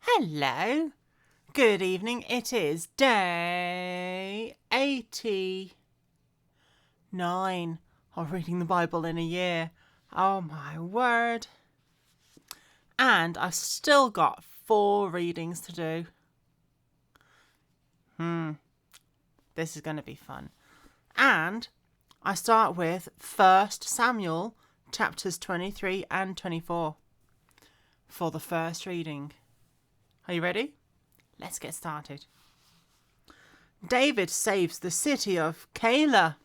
Hello. Good evening. It is day 89 of reading the Bible in a year. Oh my word. And I've still got 4 readings to do. This is going to be fun. And I start with 1 Samuel chapters 23 and 24 for the first reading. Are you ready? Let's get started. David saves the city of Keilah.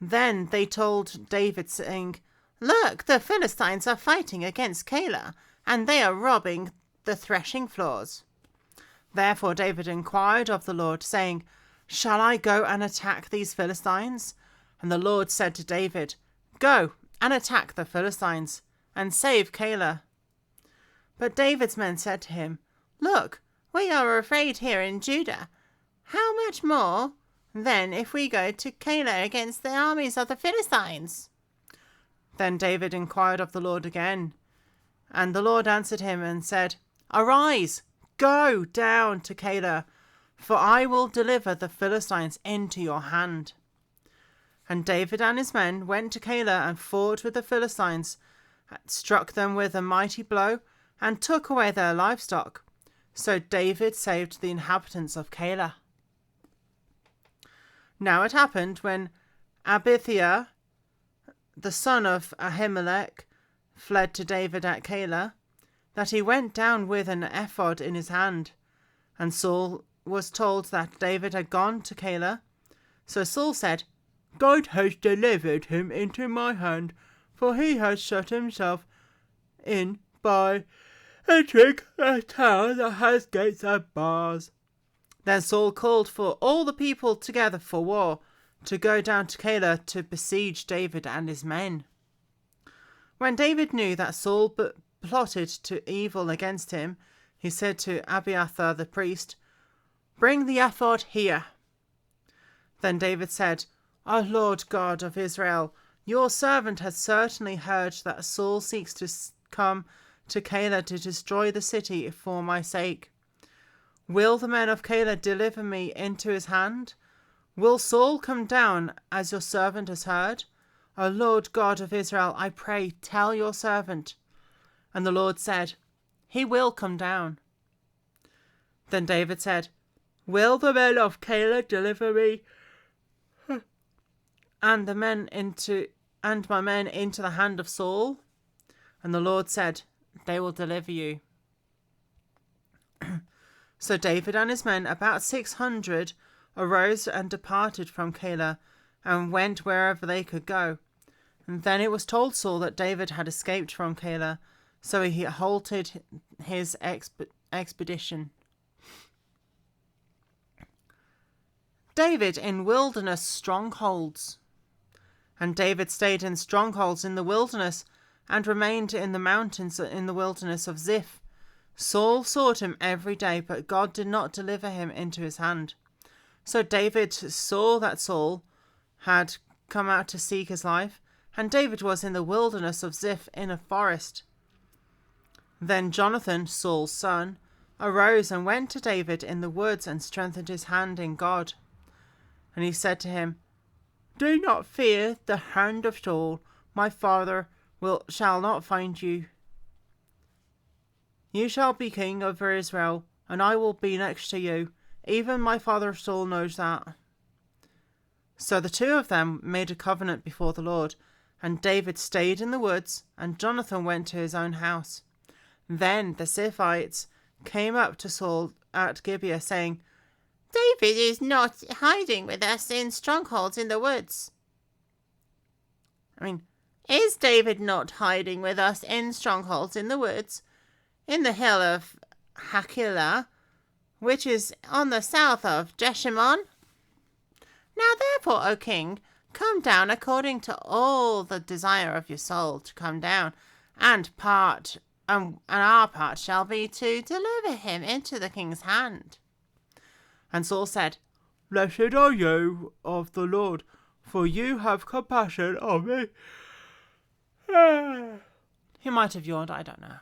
Then they told David, saying, "Look, the Philistines are fighting against Keilah, and they are robbing the threshing floors." Therefore David inquired of the Lord, saying, "Shall I go and attack these Philistines?" And the Lord said to David, "Go and attack the Philistines, and save Keilah." But David's men said to him, "Look, we are afraid here in Judah. How much more, then, if we go to Keilah against the armies of the Philistines?" Then David inquired of the Lord again. And the Lord answered him and said, "Arise, go down to Keilah, for I will deliver the Philistines into your hand." And David and his men went to Keilah and fought with the Philistines, struck them with a mighty blow, and took away their livestock. So David saved the inhabitants of Keilah. Now it happened, when Abithiah, the son of Ahimelech, fled to David at Keilah, that he went down with an ephod in his hand. And Saul was told that David had gone to Keilah. So Saul said, "God has delivered him into my hand, for he has shut himself in by entering a town that has gates and bars." Then Saul called for all the people together for war, to go down to Keilah to besiege David and his men. When David knew that Saul plotted to evil against him, he said to Abiathar the priest, "Bring the ephod here." Then David said, "O Lord God of Israel, your servant has certainly heard that Saul seeks to come to Keilah to destroy the city for my sake. Will the men of Keilah deliver me into his hand? Will Saul come down, as your servant has heard? O Lord God of Israel, I pray, tell your servant." And the Lord said, "He will come down." Then David said, "Will the men of Keilah deliver me and my men into the hand of Saul?" And the Lord said, "They will deliver you." So David and his men, about 600, arose and departed from Keilah, and went wherever they could go. And then it was told Saul that David had escaped from Keilah, so he halted his expedition. David in wilderness strongholds. And David stayed in strongholds in the wilderness, and remained in the mountains in the wilderness of Ziph. Saul sought him every day, but God did not deliver him into his hand. So David saw that Saul had come out to seek his life, and David was in the wilderness of Ziph in a forest. Then Jonathan, Saul's son, arose and went to David in the woods and strengthened his hand in God. And he said to him, "Do not fear the hand of Saul. My father shall not find you. You shall be king over Israel, and I will be next to you. Even my father Saul knows that." So the two of them made a covenant before the Lord, and David stayed in the woods, and Jonathan went to his own house. Then the Ziphites came up to Saul at Gibeah, saying, "David is not hiding with us in strongholds in the woods." Is David not hiding with us in strongholds in the woods, in the hill of Hakilah, which is on the south of Jeshimon? Now therefore, O king, come down according to all the desire of your soul to come down, and our part shall be to deliver him into the king's hand." And Saul said, "Blessed are you of the Lord, for you have compassion on me." He might have yawned, I don't know.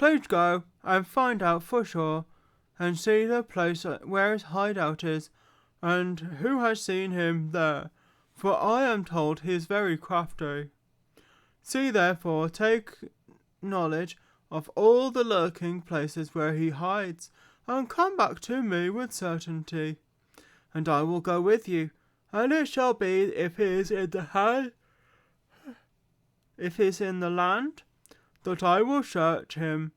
Please go and find out for sure, and see the place where his hideout is, and who has seen him there, for I am told he is very crafty. See therefore, take knowledge of all the lurking places where he hides, and come back to me with certainty, and I will go with you. And it shall be, if he is in the land, that I will search him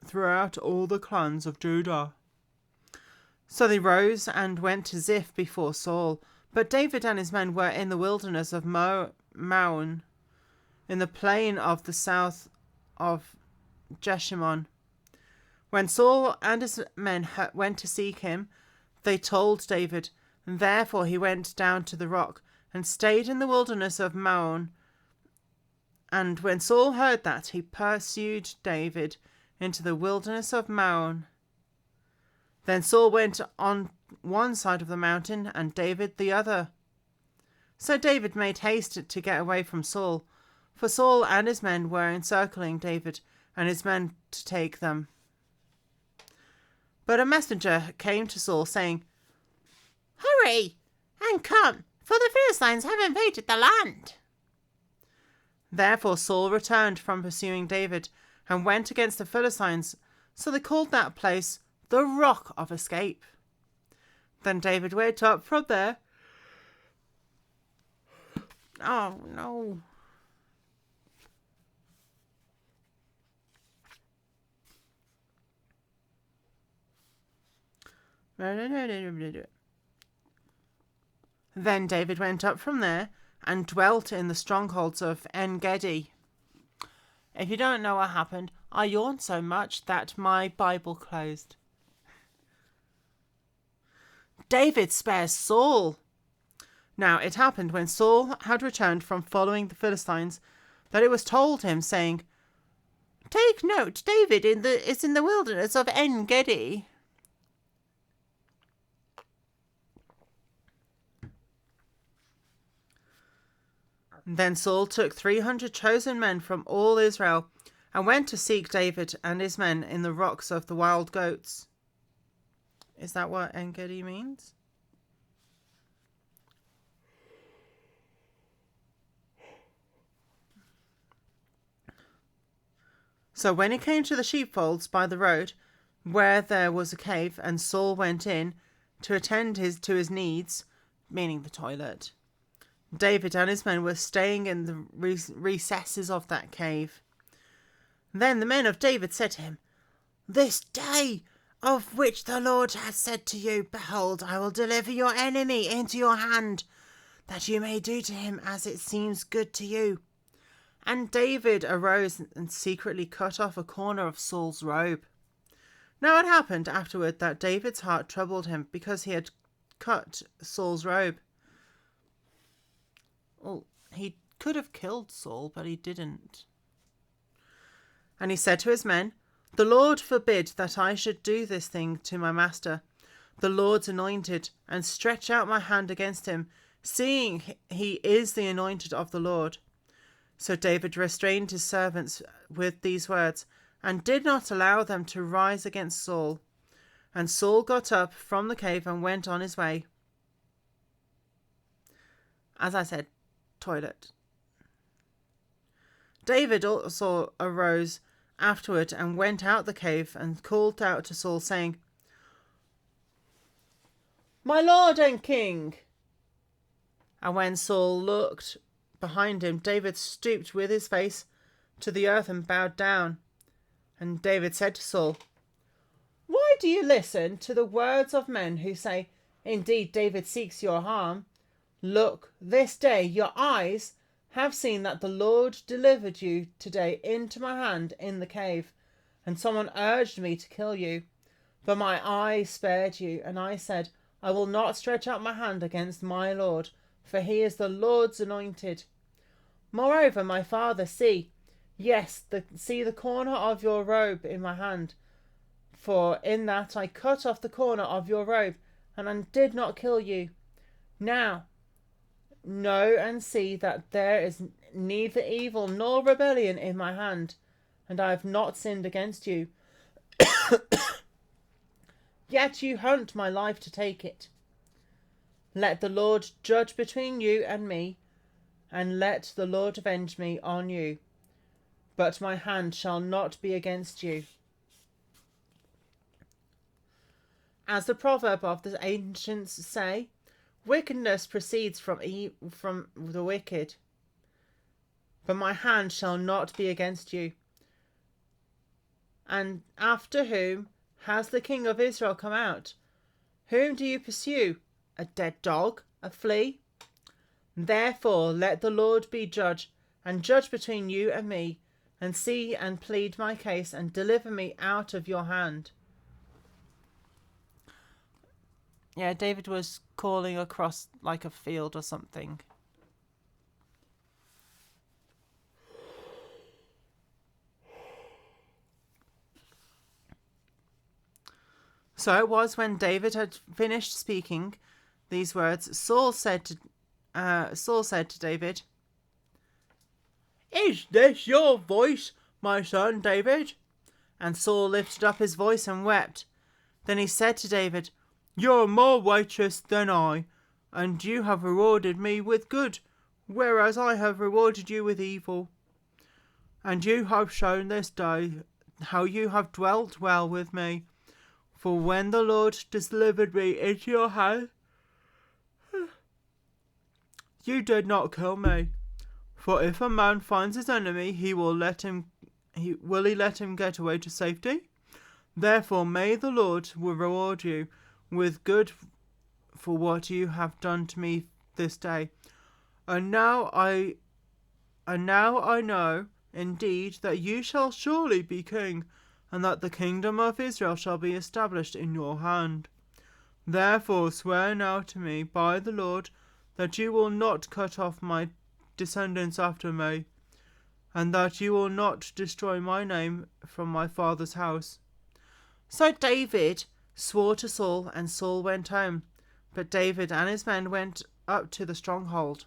throughout all the clans of Judah. So they rose and went to Ziph before Saul. But David and his men were in the wilderness of Maon, in the plain of the south of Jeshimon. When Saul and his men went to seek him, they told David, and therefore he went down to the rock and stayed in the wilderness of Maon. And when Saul heard that, he pursued David into the wilderness of Maon. Then Saul went on one side of the mountain, and David the other. So David made haste to get away from Saul, for Saul and his men were encircling David and his men to take them. But a messenger came to Saul, saying, "Hurry and come, for the Philistines have invaded the land." Therefore Saul returned from pursuing David and went against the Philistines, so they called that place the Rock of Escape. Then David went up from there. Oh no. Then David went up from there and dwelt in the strongholds of En-gedi. If you don't know what happened, I yawned so much that my Bible closed. David spares Saul. Now it happened when Saul had returned from following the Philistines that it was told him, saying, "Take note, David is in the wilderness of En-gedi." Then Saul took 300 chosen men from all Israel and went to seek David and his men in the rocks of the wild goats. Is that what En-gedi means? So when he came to the sheepfolds by the road, where there was a cave, and Saul went in to attend to his needs, meaning the toilet, David and his men were staying in the recesses of that cave. Then the men of David said to him, "This day of which the Lord has said to you, Behold, I will deliver your enemy into your hand, that you may do to him as it seems good to you." And David arose and secretly cut off a corner of Saul's robe. Now it happened afterward that David's heart troubled him because he had cut Saul's robe. Well, he could have killed Saul, but he didn't. And he said to his men, "The Lord forbid that I should do this thing to my master, the Lord's anointed, and stretch out my hand against him, seeing he is the anointed of the Lord." So David restrained his servants with these words, and did not allow them to rise against Saul. And Saul got up from the cave and went on his way. As I said, toilet. David also arose afterward and went out the cave and called out to Saul, saying, "My lord and king." And when Saul looked behind him, David stooped with his face to the earth and bowed down. And David said to Saul, "Why do you listen to the words of men who say, 'Indeed, David seeks your harm'? Look, this day your eyes have seen that the Lord delivered you today into my hand in the cave, and someone urged me to kill you. But my eyes spared you, and I said, I will not stretch out my hand against my Lord, for he is the Lord's anointed. Moreover, my father, see the corner of your robe in my hand, for in that I cut off the corner of your robe, and I did not kill you. Now, know and see that there is neither evil nor rebellion in my hand, and I have not sinned against you. Yet you hunt my life to take it. Let the Lord judge between you and me, and let the Lord avenge me on you. But my hand shall not be against you. As the proverb of the ancients say, wickedness proceeds from the wicked. But my hand shall not be against you. And after whom has the king of Israel come out? Whom do you pursue? A dead dog? A flea? Therefore let the Lord be judge, and judge between you and me, and see and plead my case, and deliver me out of your hand. Yeah, David was calling across like a field or something. So it was when David had finished speaking these words, Saul said to David, "Is this your voice, my son David?" And Saul lifted up his voice and wept. Then he said to David, "You are more righteous than I, and you have rewarded me with good, whereas I have rewarded you with evil. And you have shown this day how you have dwelt well with me. For when the Lord delivered me into your hand, you did not kill me. For if a man finds his enemy, will he let him get away to safety? Therefore may the Lord reward you with good for what you have done to me this day. And now I know indeed that you shall surely be king, and that the kingdom of Israel shall be established in your hand. Therefore swear now to me by the Lord that you will not cut off my descendants after me, and that you will not destroy my name from my father's house." So David swore to Saul, and Saul went home, but David and his men went up to the stronghold.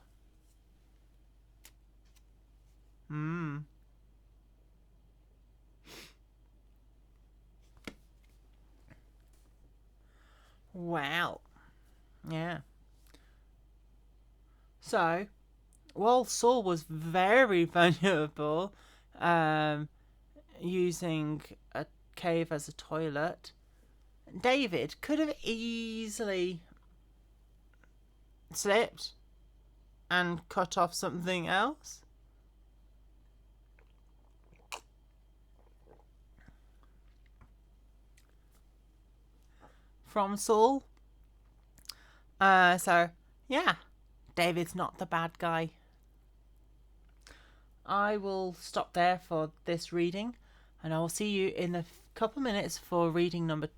Wow. Yeah. So, while Saul was very vulnerable, using a cave as a toilet, David could have easily slipped and cut off something else. From Saul. So, yeah, David's not the bad guy. I will stop there for this reading, and I will see you in a couple minutes for reading number